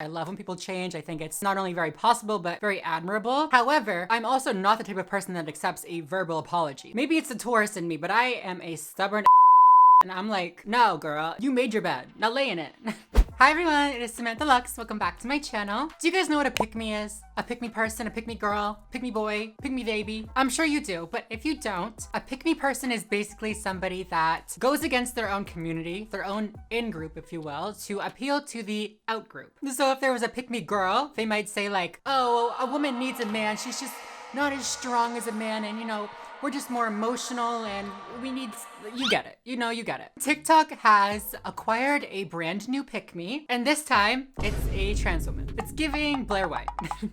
I love when people change. I think it's not only very possible, but very admirable. However, I'm also not the type of person that accepts a verbal apology. Maybe it's the Taurus in me, but I am a stubborn and I'm like, no, girl, you made your bed. Now lay in it. Hi everyone, it is Samantha Lux. Welcome back to my channel. Do you guys know what a pick-me is? A pick-me person, a pick-me girl, pick-me boy, pick-me baby? I'm sure you do, but if you don't, a pick-me person is basically somebody that goes against their own community, their own in-group, if you will, to appeal to the out-group. So if there was a pick-me girl, they might say like, oh, a woman needs a man. She's just not as strong as a man, and you know, we're just more emotional and we need, you get it, you get it. TikTok has acquired a brand new pick-me, and this time it's a trans woman. It's giving Blair White.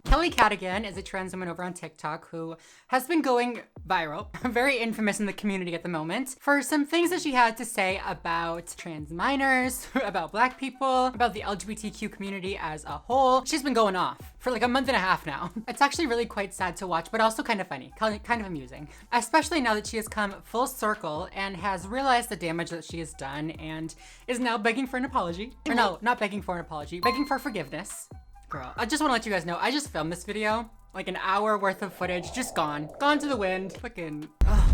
Kelly Cadigan is a trans woman over on TikTok who has been going viral, very infamous in the community at the moment, for some things that she had to say about trans minors, about Black people, about the LGBTQ community as a whole. She's been going off for like a month and a half now. It's actually really quite sad to watch, but also kind of funny, kind of amusing. Especially now that she has come full circle and has realized the damage that she has done and is now begging for an apology. Or no, not begging for an apology, begging for forgiveness. Girl, I just want to let you guys know, I just filmed this video, like an hour worth of footage, just gone to the wind. Fucking,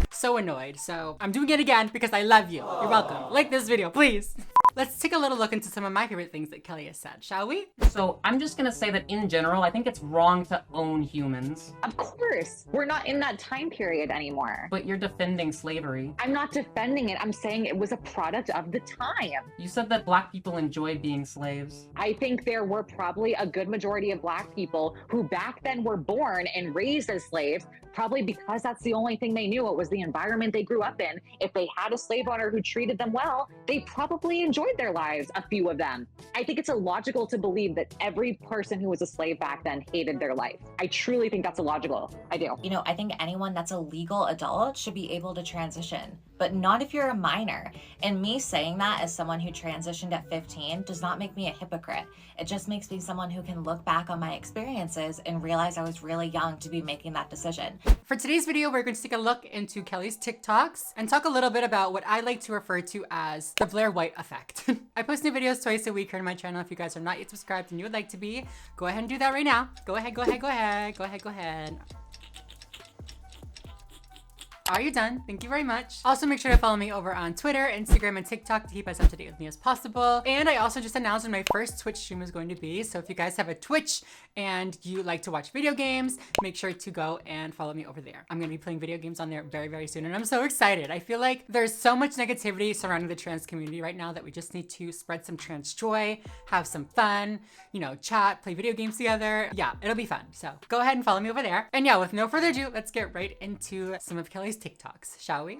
so annoyed. So I'm doing it again because I love you. You're welcome. Like this video, please. Let's take a little look into some of my favorite things that Kelly has said, shall we? So I'm just gonna say that in general, I think it's wrong to own humans. Of course, we're not in that time period anymore. But you're defending slavery. I'm not defending it. I'm saying it was a product of the time. You said that Black people enjoyed being slaves. I think there were probably a good majority of Black people who back then were born and raised as slaves, probably because that's the only thing they knew. It was the environment they grew up in. If they had a slave owner who treated them well, they probably enjoyed their lives, a few of them. I think it's illogical to believe that every person who was a slave back then hated their life. I truly think that's illogical. I do. You know, I think anyone that's a legal adult should be able to transition, but not if you're a minor. And me saying that as someone who transitioned at 15 does not make me a hypocrite. It just makes me someone who can look back on my experiences and realize I was really young to be making that decision. For today's video, we're going to take a look into Kelly's TikToks and talk a little bit about what I like to refer to as the Blair White effect. I post new videos twice a week here on my channel. If you guys are not yet subscribed and you would like to be, go ahead and do that right now. Go ahead. Are you done? Thank you very much. Also, make sure to follow me over on Twitter, Instagram, and TikTok to keep us up to date with me as possible. And I also just announced when my first Twitch stream is going to be. So if you guys have a Twitch and you like to watch video games, make sure to go and follow me over there. I'm going to be playing video games on there very, very soon. And I'm so excited. I feel like there's so much negativity surrounding the trans community right now that we just need to spread some trans joy, have some fun, you know, chat, play video games together. Yeah, it'll be fun. So go ahead and follow me over there. And yeah, with no further ado, let's get right into some of Kelly's TikToks, shall we?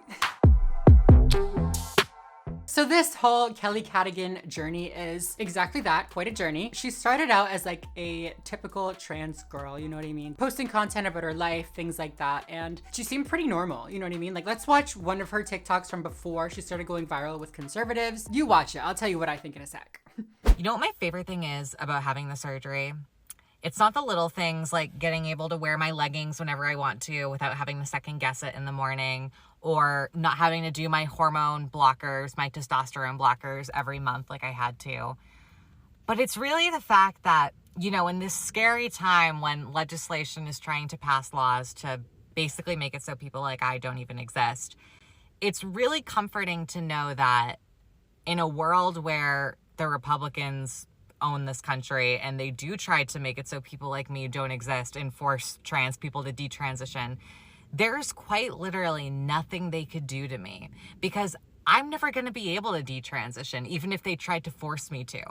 So this whole Kelly Cadigan journey is exactly that, quite a journey. She started out as like a typical trans girl, you know what I mean? Posting content about her life, things like that. And she seemed pretty normal, you know what I mean? Like, let's watch one of her TikToks from before she started going viral with conservatives. You watch it, I'll tell you what I think in a sec. You know what my favorite thing is about having the surgery? It's not the little things like getting able to wear my leggings whenever I want to without having to second guess it in the morning, or not having to do my hormone blockers, my testosterone blockers every month like I had to. But it's really the fact that, you know, in this scary time when legislation is trying to pass laws to basically make it so people like I don't even exist, it's really comforting to know that in a world where the Republicans own this country and they do try to make it so people like me don't exist and force trans people to detransition, there's quite literally nothing they could do to me because I'm never going to be able to detransition even if they tried to force me to.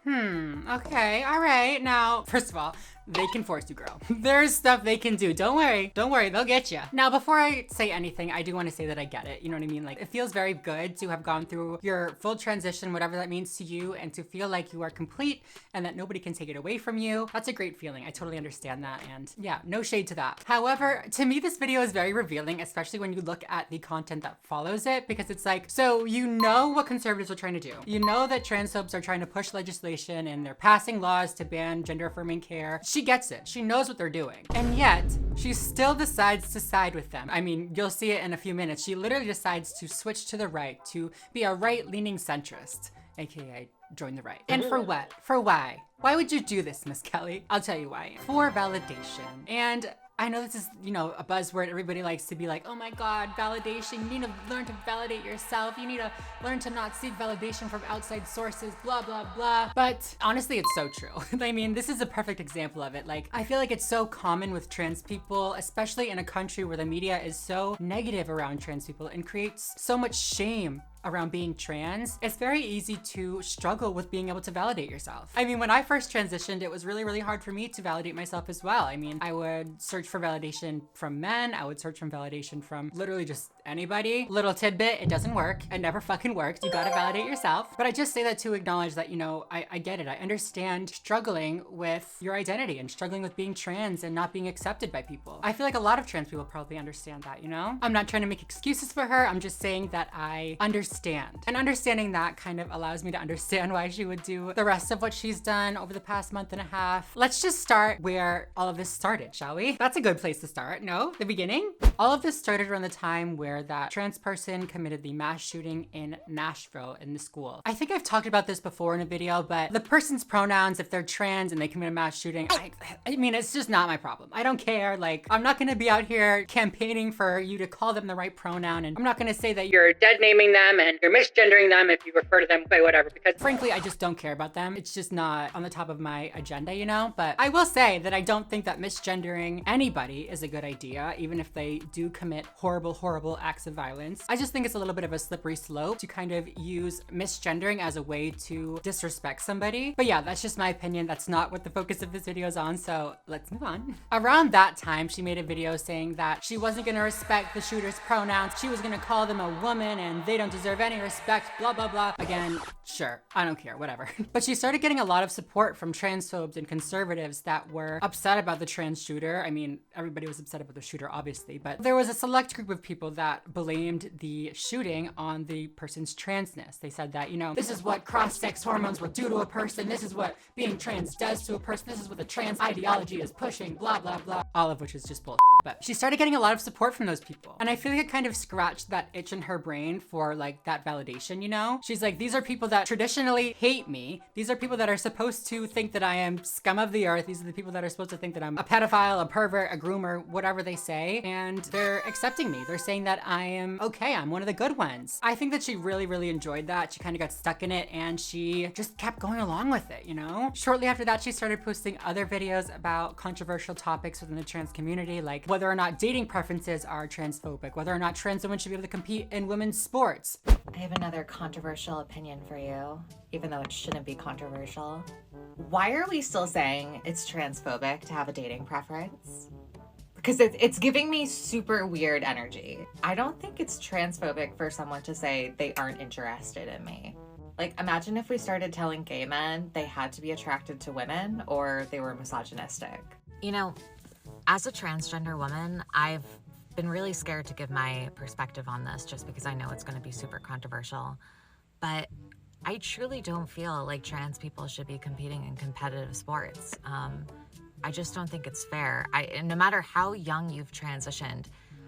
Okay, all right. Now, first of all, they can force you, girl. There's stuff they can do. Don't worry, they'll get you. Now, before I say anything, I do want to say that I get it. You know what I mean? Like, it feels very good to have gone through your full transition, whatever that means to you, and to feel like you are complete and that nobody can take it away from you. That's a great feeling. I totally understand that. And yeah, no shade to that. However, to me, this video is very revealing, especially when you look at the content that follows it, because it's like, so you know what conservatives are trying to do. You know that transphobes are trying to push legislation and they're passing laws to ban gender affirming care. She gets it. She knows what they're doing. And yet, she still decides to side with them. I mean, you'll see it in a few minutes. She literally decides to switch to the right, to be a right-leaning centrist, aka join the right. And for what? For why? Why would you do this, Miss Kelly? I'll tell you why. For validation. And I know this is, you know, a buzzword. Everybody likes to be like, oh my God, validation. You need to learn to validate yourself. You need to learn to not seek validation from outside sources, blah, blah, blah. But honestly, it's so true. I mean, this is a perfect example of it. Like, I feel like it's so common with trans people, especially in a country where the media is so negative around trans people and creates so much shame around being trans. It's very easy to struggle with being able to validate yourself. I mean, when I first transitioned, it was really, really hard for me to validate myself as well. I mean, I would search for validation from men. I would search for validation from literally just anybody. Little tidbit, it doesn't work. It never fucking works. You gotta validate yourself. But I just say that to acknowledge that, you know, I get it. I understand struggling with your identity and struggling with being trans and not being accepted by people. I feel like a lot of trans people probably understand that, you know? I'm not trying to make excuses for her. I'm just saying that I understand. And understanding that kind of allows me to understand why she would do the rest of what she's done over the past month and a half. Let's just start where all of this started, shall we? That's a good place to start, no? The beginning? All of this started around the time where that trans person committed the mass shooting in Nashville in the school. I think I've talked about this before in a video, but the person's pronouns, if they're trans and they commit a mass shooting, I mean, it's just not my problem. I don't care. Like, I'm not gonna be out here campaigning for you to call them the right pronoun, and I'm not gonna say that you're dead naming them and you're misgendering them if you refer to them by whatever, because frankly, I just don't care about them. It's just not on the top of my agenda, you know? But I will say that I don't think that misgendering anybody is a good idea, even if they do commit horrible, horrible acts of violence. I just think it's a little bit of a slippery slope to kind of use misgendering as a way to disrespect somebody. But yeah, that's just my opinion. That's not what the focus of this video is on, so let's move on. Around that time, she made a video saying that she wasn't gonna respect the shooter's pronouns. She was gonna call them a woman and they don't deserve any respect, blah, blah, blah. Again, sure, I don't care, whatever. But she started getting a lot of support from transphobes and conservatives that were upset about the trans shooter. I mean, everybody was upset about the shooter, obviously, but there was a select group of people that blamed the shooting on the person's transness. They said that, you know, this is what cross-sex hormones will do to a person. This is what being trans does to a person. This is what the trans ideology is pushing, blah, blah, blah. All of which is just bullshit. But she started getting a lot of support from those people. And I feel like it kind of scratched that itch in her brain for like that validation, you know? She's like, these are people that traditionally hate me. These are people that are supposed to think that I am scum of the earth. These are the people that are supposed to think that I'm a pedophile, a pervert, a groomer, whatever they say. And they're accepting me. They're saying that I am okay. I'm one of the good ones. I think that she really, really enjoyed that. She kind of got stuck in it and she just kept going along with it, you know? Shortly after that, she started posting other videos about controversial topics within the trans community, like whether or not dating preferences are transphobic, whether or not trans women should be able to compete in women's sports. I have another controversial opinion for you, even though it shouldn't be controversial. Why are we still saying it's transphobic to have a dating preference? Because it's giving me super weird energy. I don't think it's transphobic for someone to say they aren't interested in me. Like, imagine if we started telling gay men they had to be attracted to women or they were misogynistic. You know, as a transgender woman, I've been really scared to give my perspective on this just because I know it's going to be super controversial. But I truly don't feel like trans people should be competing in competitive sports. I just don't think it's fair. No matter how young you've transitioned,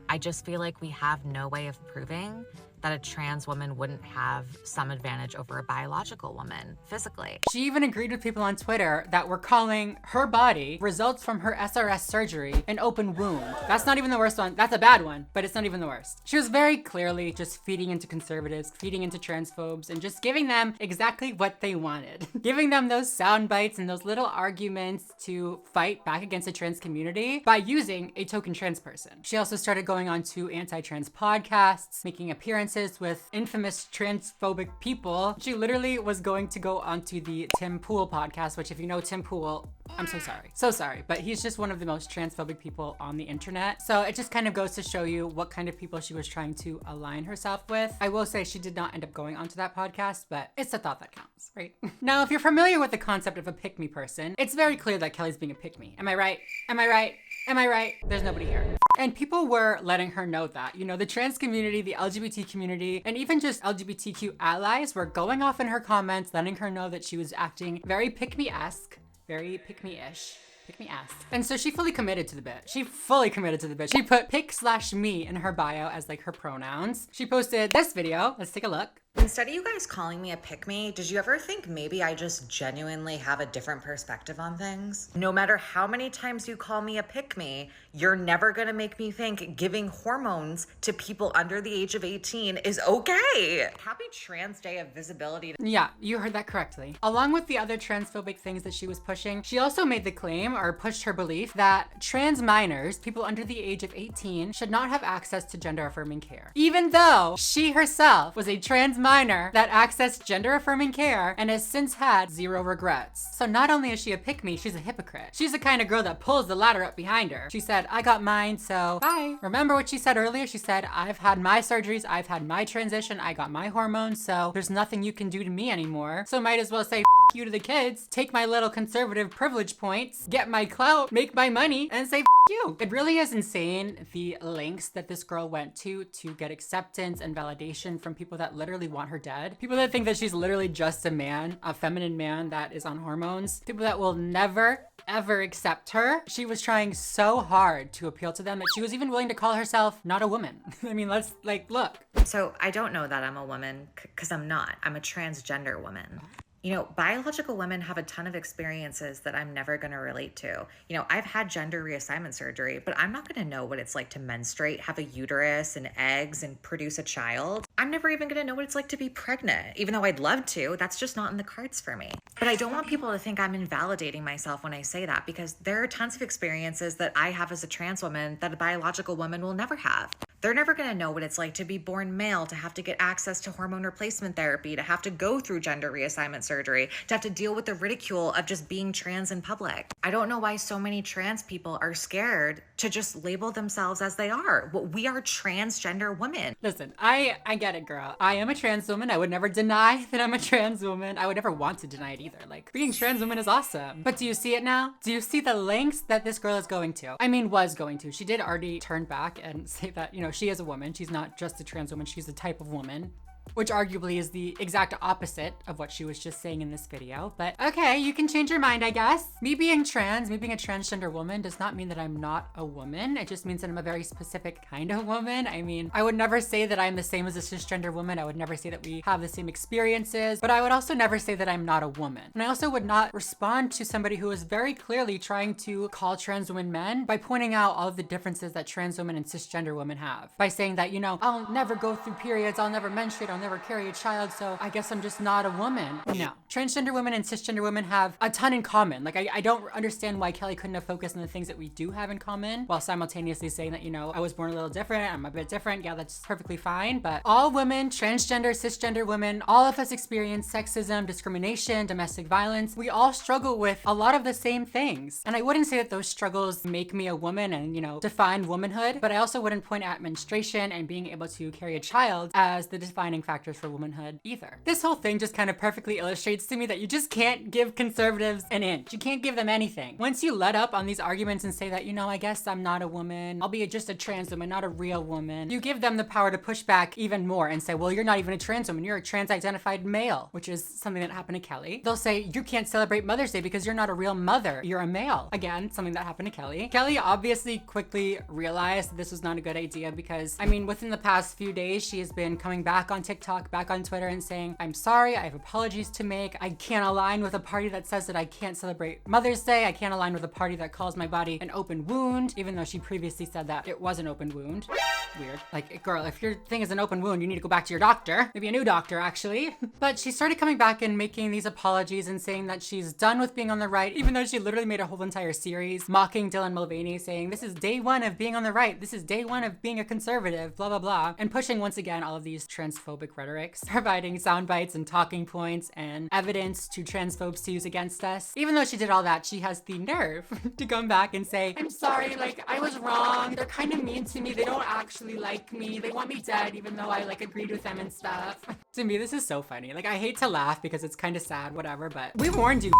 I just feel like we have no way of proving that a trans woman wouldn't have some advantage over a biological woman physically. She even agreed with people on Twitter that were calling her body results from her SRS surgery an open wound. That's not even the worst one. That's a bad one, but it's not even the worst. She was very clearly just feeding into conservatives, feeding into transphobes, and just giving them exactly what they wanted. Giving them those sound bites and those little arguments to fight back against the trans community by using a token trans person. She also started going on to anti-trans podcasts, making appearances with infamous transphobic people. She literally was going to go onto the Tim Pool podcast, which if you know Tim Pool, I'm so sorry. So sorry, but he's just one of the most transphobic people on the internet. So it just kind of goes to show you what kind of people she was trying to align herself with. I will say she did not end up going onto that podcast, but it's the thought that counts, right? Now, if you're familiar with the concept of a pick-me person, it's very clear that Kelly's being a pick-me. Am I right? Am I right? Am I right? There's nobody here. And people were letting her know that, you know, the trans community, the LGBT community, and even just LGBTQ allies were going off in her comments, letting her know that she was acting very pick-me-esque, very pick-me-ish. Pick-me-ass. And so she fully committed to the bit. She put pick/me in her bio as like her pronouns. She posted this video. Let's take a look. Instead of you guys calling me a pick-me, did you ever think maybe I just genuinely have a different perspective on things? No matter how many times you call me a pick-me, you're never gonna make me think giving hormones to people under the age of 18 is okay. Happy Trans Day of Visibility. Yeah, you heard that correctly. Along with the other transphobic things that she was pushing, she also made the claim, or pushed her belief, that trans minors, people under the age of 18, should not have access to gender-affirming care. Even though she herself was a trans minor that accessed gender-affirming care and has since had zero regrets. So not only is she a pick-me, she's a hypocrite. She's the kind of girl that pulls the ladder up behind her. She said, I got mine, so bye. Remember what she said earlier? She said, I've had my surgeries, I've had my transition, I got my hormones, so there's nothing you can do to me anymore. So might as well say, you to the kids, take my little conservative privilege points, get my clout, make my money, and say you. It really is insane the lengths that this girl went to get acceptance and validation from people that literally want her dead. People that think that she's literally just a man, a feminine man that is on hormones. People that will never, ever accept her. She was trying so hard to appeal to them that she was even willing to call herself not a woman. I mean, let's look. So I don't know that I'm a woman, because I'm not. I'm a transgender woman. You know, biological women have a ton of experiences that I'm never going to relate to. You know, I've had gender reassignment surgery, but I'm not going to know what it's like to menstruate, have a uterus and eggs, and produce a child. I'm never even going to know what it's like to be pregnant, even though I'd love to. That's just not in the cards for me. But I don't want people to think I'm invalidating myself when I say that, because there are tons of experiences that I have as a trans woman that a biological woman will never have. They're never going to know what it's like to be born male, to have to get access to hormone replacement therapy, to have to go through gender reassignment surgery, to have to deal with the ridicule of just being trans in public. I don't know why so many trans people are scared to just label themselves as they are. Well, we are transgender women. Listen, I get it, girl. I am a trans woman. I would never deny that I'm a trans woman. I would never want to deny it either. Like, being trans woman is awesome. But do you see it now? Do you see the lengths that this girl is going to? I mean, was going to. She did already turn back and say that, you know, she is a woman. She's not just a trans woman. She's a type of woman, which arguably is the exact opposite of what she was just saying in this video. But okay, you can change your mind, I guess. Me being trans, me being a transgender woman does not mean that I'm not a woman. It just means that I'm a very specific kind of woman. I mean, I would never say that I'm the same as a cisgender woman. I would never say that we have the same experiences, but I would also never say that I'm not a woman. And I also would not respond to somebody who is very clearly trying to call trans women men by pointing out all of the differences that trans women and cisgender women have. By saying that, you know, I'll never go through periods, I'll never menstruate, I'll never carry a child, so I guess I'm just not a woman. No. Transgender women and cisgender women have a ton in common. Like, I don't understand why Kelly couldn't have focused on the things that we do have in common while simultaneously saying that, you know, I was born a little different, I'm a bit different. Yeah, that's perfectly fine. But all women, transgender, cisgender women, all of us experience sexism, discrimination, domestic violence. We all struggle with a lot of the same things. And I wouldn't say that those struggles make me a woman and, you know, define womanhood, but I also wouldn't point at menstruation and being able to carry a child as the defining factors for womanhood either. This whole thing just kind of perfectly illustrates to me that you just can't give conservatives an inch. You can't give them anything. Once you let up on these arguments and say that, you know, I guess I'm not a woman, I'll be just a trans woman, not a real woman, you give them the power to push back even more and say, well, you're not even a trans woman, you're a trans-identified male, which is something that happened to Kelly. They'll say, you can't celebrate Mother's Day because you're not a real mother, you're a male. Again, something that happened to Kelly. Kelly obviously quickly realized that this was not a good idea because, I mean, within the past few days, she has been coming back on TikTok, back on Twitter and saying, I'm sorry, I have apologies to make. I can't align with a party that says that I can't celebrate Mother's Day. I can't align with a party that calls my body an open wound, even though she previously said that it was an open wound. Weird. Like, girl, if your thing is an open wound, you need to go back to your doctor. Maybe a new doctor, actually. But she started coming back and making these apologies and saying that she's done with being on the right, even though she literally made a whole entire series mocking Dylan Mulvaney, saying this is day one of being on the right. This is day one of being a conservative, blah, blah, blah. And pushing once again all of these transphobic rhetorics, providing sound bites and talking points and evidence to transphobes to use against us. Even though she did all that, she has the nerve to come back and say, I'm sorry, like, I was wrong. They're kind of mean to me. They don't actually like me. They want me dead, even though I, like, agreed with them and stuff. To me, this is so funny. Like, I hate to laugh because it's kind of sad, whatever, but we warned you.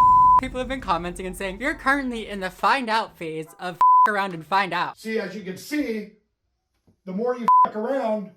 People have been commenting and saying, you're currently in the find out phase of around and find out. See, as you can see, the more you around,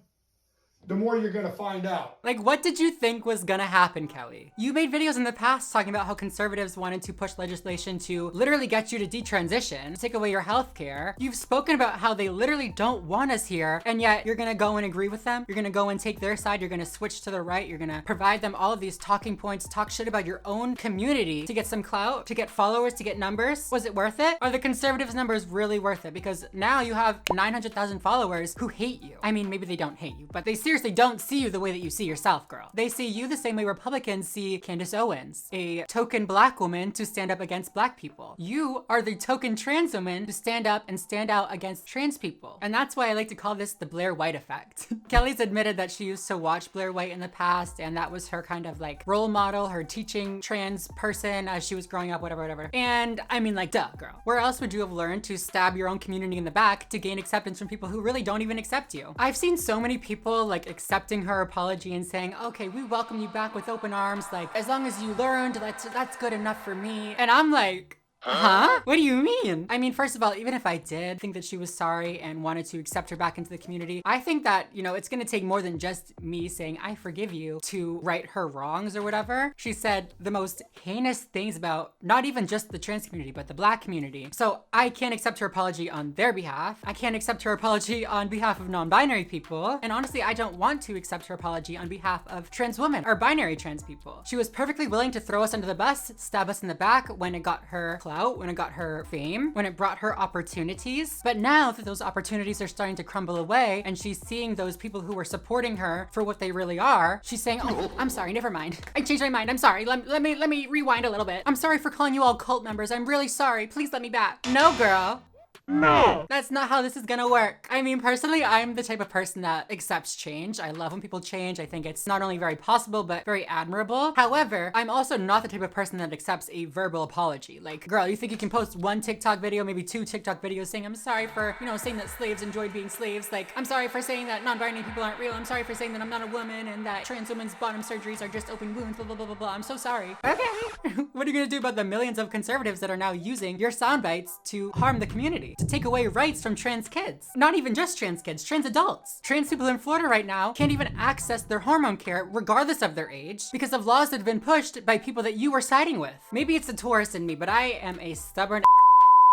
the more you're gonna find out. Like, what did you think was gonna happen, Kelly? You made videos in the past talking about how conservatives wanted to push legislation to literally get you to detransition, take away your health care. You've spoken about how they literally don't want us here, and yet you're gonna go and agree with them. You're gonna go and take their side. You're gonna switch to the right. You're gonna provide them all of these talking points, talk shit about your own community to get some clout, to get followers, to get numbers. Was it worth it? Are the conservatives' numbers really worth it? Because now you have 900,000 followers who hate you. I mean, maybe they don't hate you, but they seriously don't see you the way that you see yourself, girl. They see you the same way Republicans see Candace Owens, a token black woman to stand up against black people. You are the token trans woman to stand up and stand out against trans people. And that's why I like to call this the Blair White effect. Kelly's admitted that she used to watch Blair White in the past, and that was her kind of like role model, her teaching trans person as she was growing up, whatever. And I mean, like, duh, girl. Where else would you have learned to stab your own community in the back to gain acceptance from people who really don't even accept you? I've seen so many people like accepting her apology and saying, okay, we welcome you back with open arms. Like, as long as you learned, that's good enough for me. And I'm like, huh? What do you mean? I mean, first of all, even if I did think that she was sorry and wanted to accept her back into the community, I think that, you know, it's gonna take more than just me saying, I forgive you, to right her wrongs or whatever. She said the most heinous things about not even just the trans community, but the black community. So I can't accept her apology on their behalf. I can't accept her apology on behalf of non-binary people. And honestly, I don't want to accept her apology on behalf of trans women or binary trans people. She was perfectly willing to throw us under the bus, stab us in the back when it got her clout, when it got her fame, when it brought her opportunities. But now that those opportunities are starting to crumble away and she's seeing those people who were supporting her for what they really are, she's saying, oh, I'm sorry, never mind. I changed my mind, I'm sorry. Let me rewind a little bit. I'm sorry for calling you all cult members. I'm really sorry. Please let me back. No, girl. No, that's not how this is gonna work. I mean, personally, I'm the type of person that accepts change. I love when people change. I think it's not only very possible, but very admirable. However, I'm also not the type of person that accepts a verbal apology. Like, girl, you think you can post one TikTok video, maybe 2 TikTok videos saying, I'm sorry for, you know, saying that slaves enjoyed being slaves. Like, I'm sorry for saying that non-binary people aren't real. I'm sorry for saying that I'm not a woman and that trans women's bottom surgeries are just open wounds, blah, blah, blah, blah, blah. I'm so sorry. Okay. What are you gonna do about the millions of conservatives that are now using your sound bites to harm the community? To take away rights from trans kids. Not even just trans kids, trans adults. Trans people in Florida right now can't even access their hormone care regardless of their age because of laws that have been pushed by people that you were siding with. Maybe it's the tourist in me, but I am a stubborn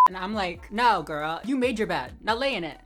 and I'm like, no, girl, you made your bed. Now lay in it.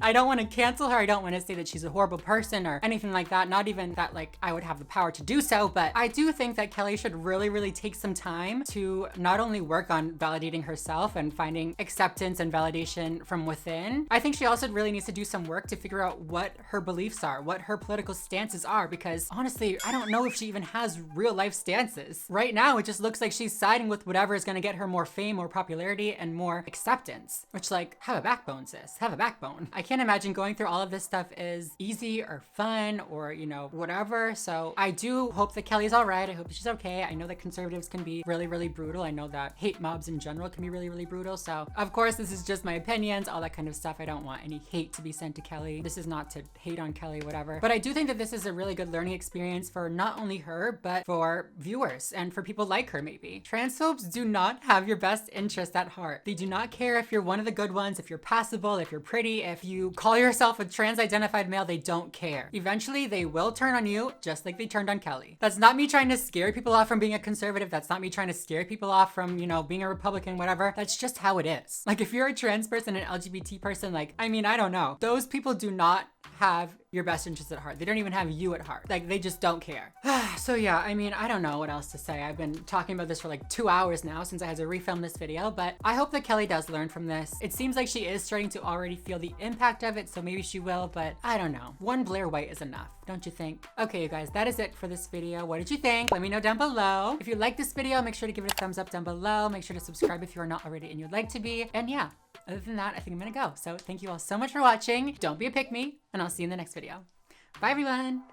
I don't want to cancel her. I don't want to say that she's a horrible person or anything like that. Not even that like I would have the power to do so, but I do think that Kelly should really take some time to not only work on validating herself and finding acceptance and validation from within. I think she also really needs to do some work to figure out what her beliefs are, what her political stances are, because honestly, I don't know if she even has real life stances. Right now, it just looks like she's siding with whatever is going to get her more fame, more popularity, and more acceptance, which, like, have a backbone, sis. Have a backbone. I can't imagine going through all of this stuff is easy or fun or, you know, whatever. So I do hope that Kelly's all right. I hope that she's okay. I know that conservatives can be really brutal. I know that hate mobs in general can be really brutal. So of course, this is just my opinions, all that kind of stuff. I don't want any hate to be sent to Kelly. This is not to hate on Kelly, whatever. But I do think that this is a really good learning experience for not only her, but for viewers and for people like her, maybe. Transphobes do not have your best interest at heart. They do not care if you're one of the good ones, if you're passable, if you're pretty, if you call yourself a trans-identified male, they don't care. Eventually, they will turn on you, just like they turned on Kelly. That's not me trying to scare people off from being a conservative. That's not me trying to scare people off from, you know, being a Republican, whatever. That's just how it is. Like, if you're a trans person, an LGBT person, like, I mean, I don't know. Those people do not have your best interests at heart. They don't even have you at heart. Like, they just don't care. So yeah, I mean, I don't know what else to say. I've been talking about this for like 2 hours now since I had to refilm this video, but I hope that Kelly does learn from this. It seems like she is starting to already feel the impact of it, so maybe she will, but I don't know. One Blair White is enough, don't you think? Okay, you guys, that is it for this video. What did you think? Let me know down below. If you like this video, make sure to give it a thumbs up down below. Make sure to subscribe if you are not already and you'd like to be. And yeah, other than that, I think I'm gonna go. So thank you all so much for watching. Don't be a pick me, and I'll see you in the next video. Bye, everyone.